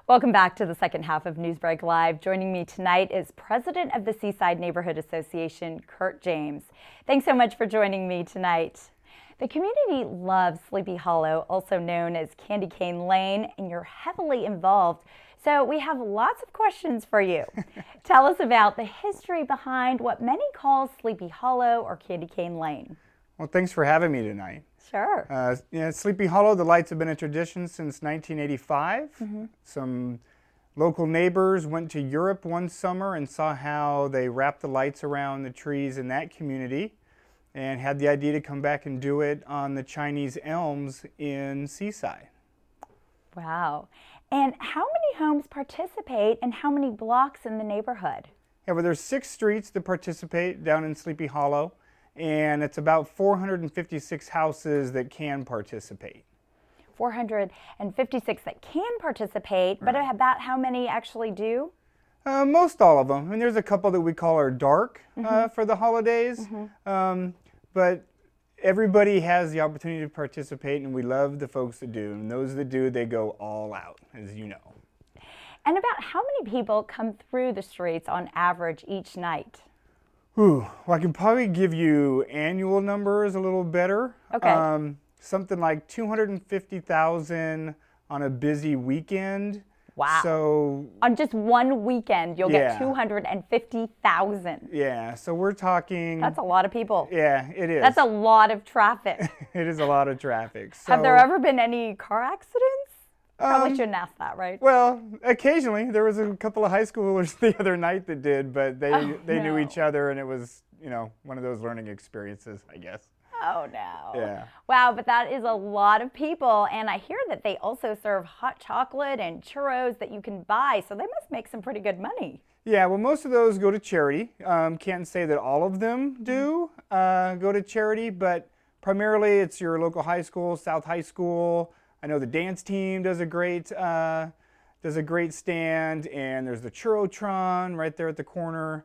Welcome back to the second half of NewsBreak Live. Joining me tonight is President of the Seaside Neighborhood Association, Kurt James. Thanks so much for joining me tonight. The community loves Sleepy Hollow, also known as Candy Cane Lane, and you're heavily involved. So we have lots of questions for you. Tell us about the history behind what many call Sleepy Hollow or Candy Cane Lane. Well, thanks for having me tonight. Sure. Sleepy Hollow, the lights have been a tradition since 1985. Some local neighbors went to Europe one summer and saw how they wrapped the lights around the trees in that community and had the idea to come back and do it on the Chinese elms in Seaside. Wow. And how many homes participate and how many blocks in the neighborhood? Yeah, well, there's 6 streets that participate down in Sleepy Hollow, and it's about 456 houses that can participate. 456 that can participate, but about how many actually do? Most all of them. I mean, there's a couple that we call our dark for the holidays, but everybody has the opportunity to participate, and we love the folks that do. And those that do, they go all out, as you know. And about how many people come through the streets on average each night? Well, I can probably give you annual numbers a little better. Okay. Something like 250,000 on a busy weekend. Wow. So on just one weekend, you'll get 250,000. Yeah, so we're talking... That's a lot of people. Yeah, it is. That's a lot of traffic. It is a lot of traffic. So, have there ever been any car accidents? Probably shouldn't ask that, right? Well, occasionally. There was a couple of high schoolers the other night that did, but they knew each other, and it was, one of those learning experiences, I guess. Oh, no. Yeah. Wow, but that is a lot of people, and I hear that they also serve hot chocolate and churros that you can buy, so they must make some pretty good money. Yeah, well, most of those go to charity. Can't say that all of them do go to charity, but primarily it's your local high school, South High School. I know the dance team does a great stand, and there's the Churrotron right there at the corner.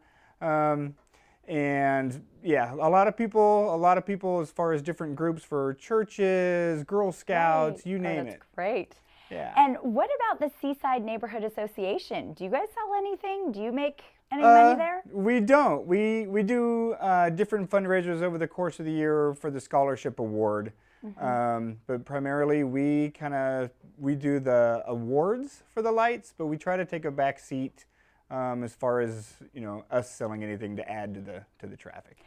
And yeah, a lot of people as far as different groups for churches, Girl Scouts, you name it. That's great. Yeah. And what about the Seaside Neighborhood Association? Do you guys sell anything? Do you make any money there? We don't. We do different fundraisers over the course of the year for the scholarship award. But primarily we do the awards for the lights, but we try to take a back seat as far as us selling anything to add to the traffic.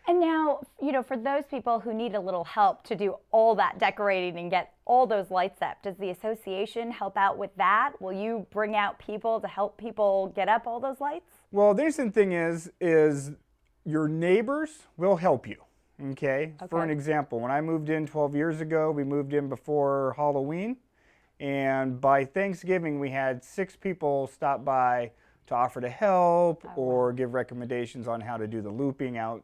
And now, for those people who need a little help to do all that decorating and get all those lights up, does the association help out with that? Will you bring out people to help people get up all those lights? Well, the interesting thing is your neighbors will help you. Okay. For an example, when I moved in 12 years ago, we moved in before Halloween, and by Thanksgiving we had 6 people stop by to offer to help or give recommendations on how to do the looping out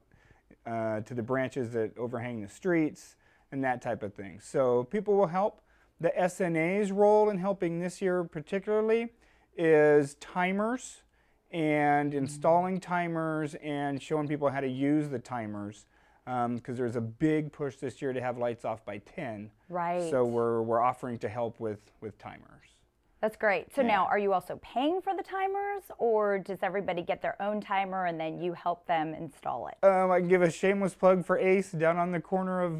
to the branches that overhang the streets and that type of thing. So people will help. The SNA's role in helping this year particularly is timers and installing timers and showing people how to use the timers. Because there's a big push this year to have lights off by 10. Right. So we're offering to help with timers. That's great. So now, are you also paying for the timers, or does everybody get their own timer and then you help them install it? I can give a shameless plug for Ace down on the corner of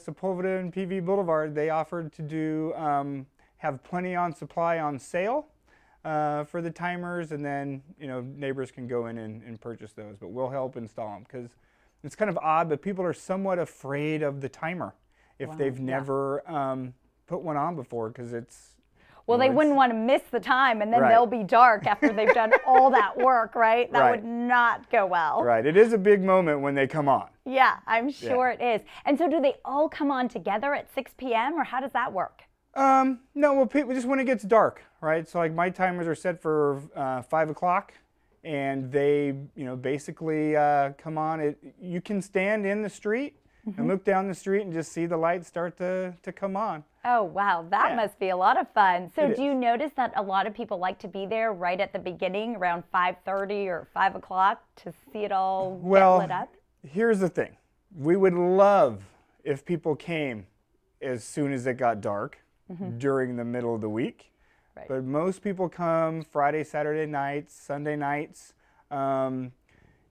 Sepulveda and PV Boulevard. They offered to do have plenty on supply on sale for the timers, and then neighbors can go in and purchase those. But we'll help install them because it's kind of odd, but people are somewhat afraid of the timer if they've never put one on before, because it's... Well, they wouldn't want to miss the time, and then they'll be dark after they've done all that work, right? That would not go well. Right. It is a big moment when they come on. Yeah, I'm sure it is. And so do they all come on together at 6 p.m., or how does that work? No, well, just when it gets dark, right? So like my timers are set for 5 o'clock. And they, basically come on. You can stand in the street and look down the street and just see the lights start to come on. Oh, wow. That must be a lot of fun. So do you notice that a lot of people like to be there right at the beginning, around 5:30 or 5 o'clock, to see it all get lit up? Here's the thing. We would love if people came as soon as it got dark during the middle of the week. Right. But most people come Friday, Saturday nights, Sunday nights, 7,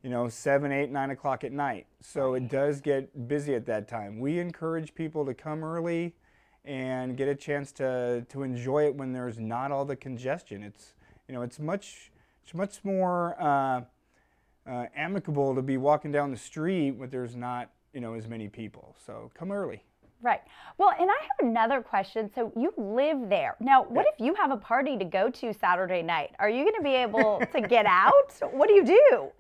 8, 9 o'clock at night. So it does get busy at that time. We encourage people to come early and get a chance to enjoy it when there's not all the congestion. It's much more amicable to be walking down the street when there's not as many people. So come early. Right. Well, and I have another question. So you live there. Now, what if you have a party to go to Saturday night? Are you going to be able to get out? What do you do?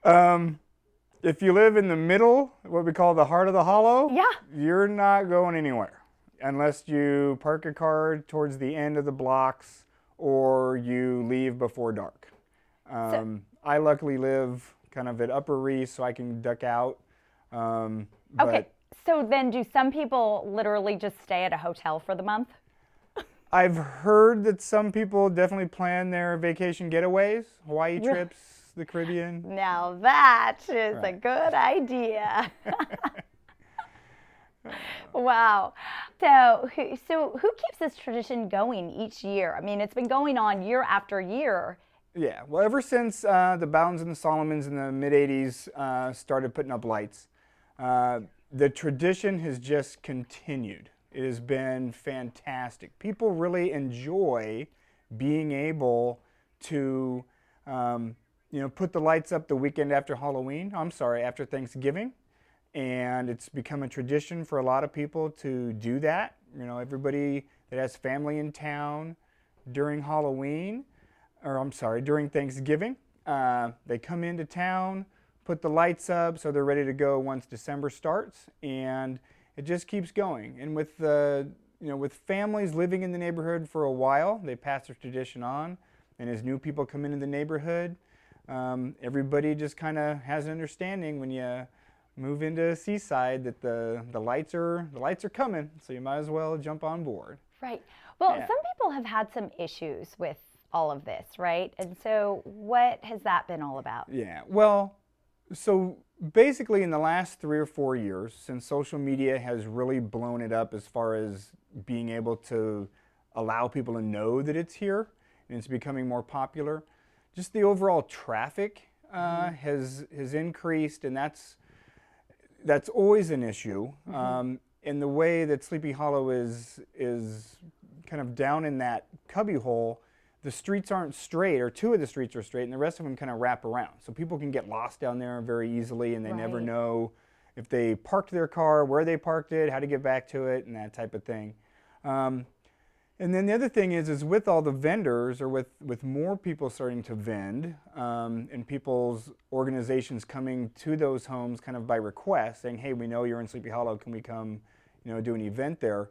If you live in the middle, what we call the heart of the hollow, Yeah. you're not going anywhere unless you park a car towards the end of the blocks or you leave before dark. I luckily live kind of at Upper East, so I can duck out. Okay. So then do some people literally just stay at a hotel for the month? I've heard that some people definitely plan their vacation getaways, Hawaii trips, the Caribbean. Now that is a good idea. Wow. So who keeps this tradition going each year? I mean, it's been going on year after year. Yeah. Well, ever since the Bowdens and the Solomons in the mid-'80s started putting up lights, the tradition has just continued. It has been fantastic. People really enjoy being able to, put the lights up the weekend after after Thanksgiving. And it's become a tradition for a lot of people to do that. Everybody that has family in town during during Thanksgiving, they come into town, put the lights up so they're ready to go once December starts, and it just keeps going. And with with families living in the neighborhood for a while, they pass their tradition on, and as new people come into the neighborhood, everybody just kind of has an understanding when you move into Seaside that the lights are coming, so you might as well jump on board. Right. Well, some people have had some issues with all of this, right? And so what has that been all about? Yeah. Well, so basically in the last 3 or 4 years, since social media has really blown it up as far as being able to allow people to know that it's here and it's becoming more popular, just the overall traffic has increased, and that's always an issue. And the way that Sleepy Hollow is kind of down in that cubbyhole, the streets aren't straight, or 2 of the streets are straight, and the rest of them kind of wrap around. So people can get lost down there very easily, and they never know if they parked their car, where they parked it, how to get back to it, and that type of thing. And then the other thing is with all the vendors, or with more people starting to vend, and people's organizations coming to those homes kind of by request, saying, hey, we know you're in Sleepy Hollow, can we come do an event there?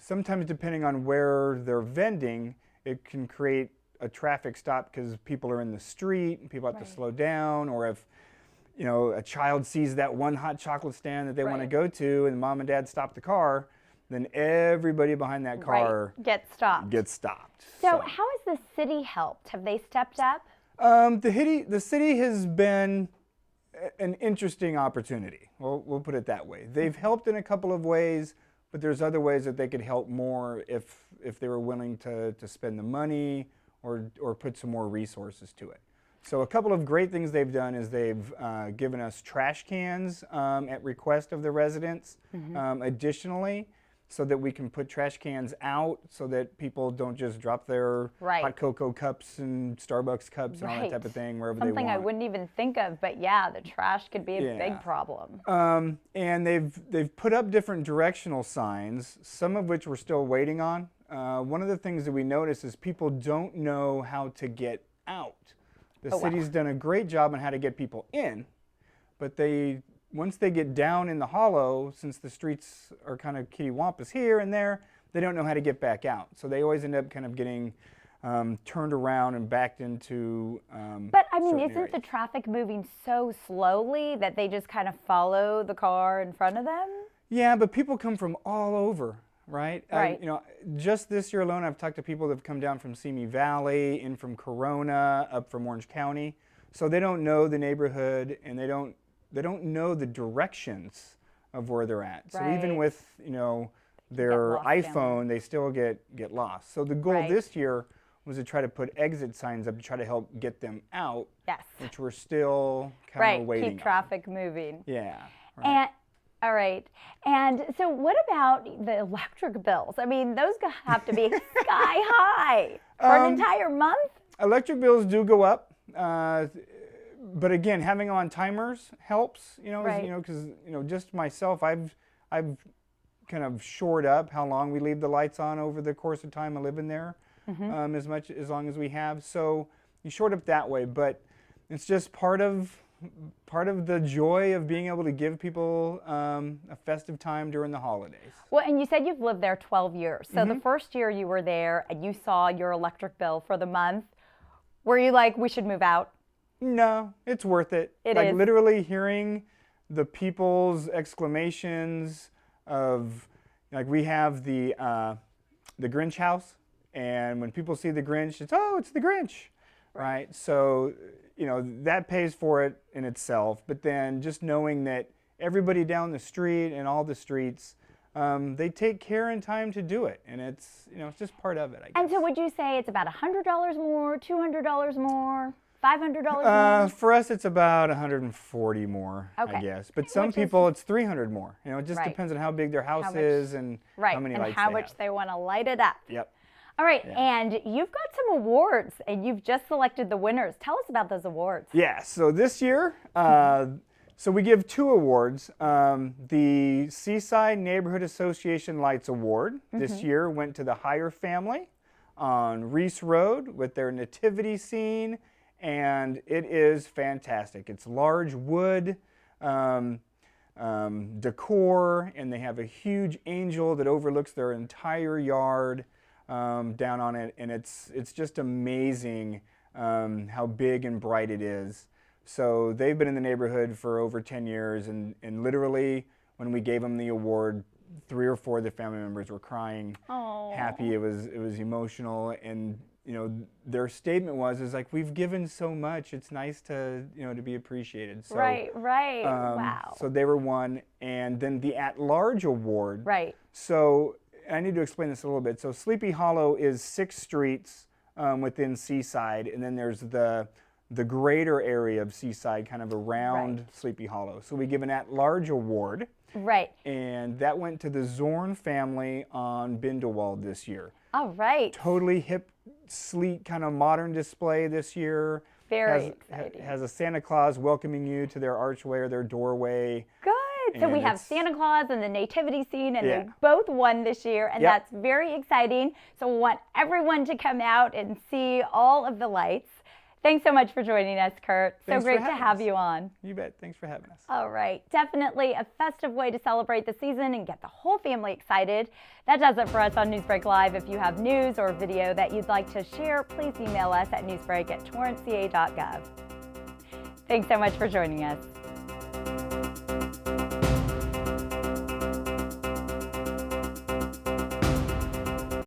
Sometimes depending on where they're vending, it can create a traffic stop because people are in the street and people have to slow down, or if a child sees that one hot chocolate stand that they want to go to and mom and dad stop the car, then everybody behind that car gets stopped. So So how has the city helped? Have they stepped up? The city has been an interesting opportunity. We'll put it that way. They've helped in a couple of ways, but there's other ways that they could help more if they were willing to spend the money or put some more resources to it. So a couple of great things they've done is they've given us trash cans at request of the residents. Additionally, so that we can put trash cans out so that people don't just drop their hot cocoa cups and Starbucks cups and all that type of thing wherever they want. Something I wouldn't even think of, but yeah, the trash could be a big problem. And they've put up different directional signs, some of which we're still waiting on. One of the things that we notice is people don't know how to get out. The city's done a great job on how to get people in, but once they get down in the hollow, since the streets are kind of kittywampus here and there, they don't know how to get back out. So they always end up kind of getting turned around and backed into But I mean, isn't the traffic moving so slowly that they just kind of follow the car in front of them? Yeah, but people come from all over, right? Just this year alone, I've talked to people that have come down from Simi Valley, in from Corona, up from Orange County. So they don't know the neighborhood, and they don't know the directions of where they're at. So even with, their lost iPhone, they still get lost. So the goal this year was to try to put exit signs up to try to help get them out. Yes. Which we're still kind of waiting keep traffic moving. Yeah. And all right. And so what about the electric bills? I mean, those have to be sky high for an entire month? Electric bills do go up. But again, having on timers helps, because just myself, I've kind of shored up how long we leave the lights on over the course of time of living there, as long as we have. So you short up that way, but it's just part of the joy of being able to give people a festive time during the holidays. Well, and you said you've lived there 12 years. So the first year you were there and you saw your electric bill for the month, were you like, we should move out? No, it's worth it. It is. Literally hearing the people's exclamations of, like, we have the Grinch house, and when people see the Grinch, it's the Grinch, right? So, that pays for it in itself. But then just knowing that everybody down the street and all the streets, they take care and time to do it, and it's just part of it, I guess. And so would you say it's about $100 more, $200 more? $500 more? For us, it's about $140 more, I guess. But some people, it's $300 more. It just depends on how big their house is and how many lights they have. And how much they want to light it up. Yep. All right, and you've got some awards, and you've just selected the winners. Tell us about those awards. Yeah, so this year, so we give 2 awards. The Seaside Neighborhood Association Lights Award this year went to the Heyer family on Reese Road with their nativity scene. And it is fantastic. It's large wood decor, and they have a huge angel that overlooks their entire yard down on it, and it's just amazing how big and bright it is. So they've been in the neighborhood for over 10 years, and literally when we gave them the award, 3 or 4 of the family members were crying, happy. It was emotional, and their statement was like, we've given so much, it's nice to to be appreciated. So, right. Wow. So they were one, and then the at-large award. Right. So I need to explain this a little bit. So Sleepy Hollow is 6 streets within Seaside, and then there's the greater area of Seaside kind of around Sleepy Hollow. So we give an at-large award. Right. And that went to the Zorn family on Bindewald this year. All right. Totally hip, sleek, kind of modern display this year. Very exciting. Has a Santa Claus welcoming you to their archway or their doorway. Good. So we have Santa Claus and the nativity scene, and they both won this year, and that's very exciting. So we want everyone to come out and see all of the lights. Thanks so much for joining us, Kurt. So great to have you on. You bet. Thanks for having us. All right. Definitely a festive way to celebrate the season and get the whole family excited. That does it for us on NewsBreak Live. If you have news or video that you'd like to share, please email us at newsbreak@torranceca.gov. Thanks so much for joining us.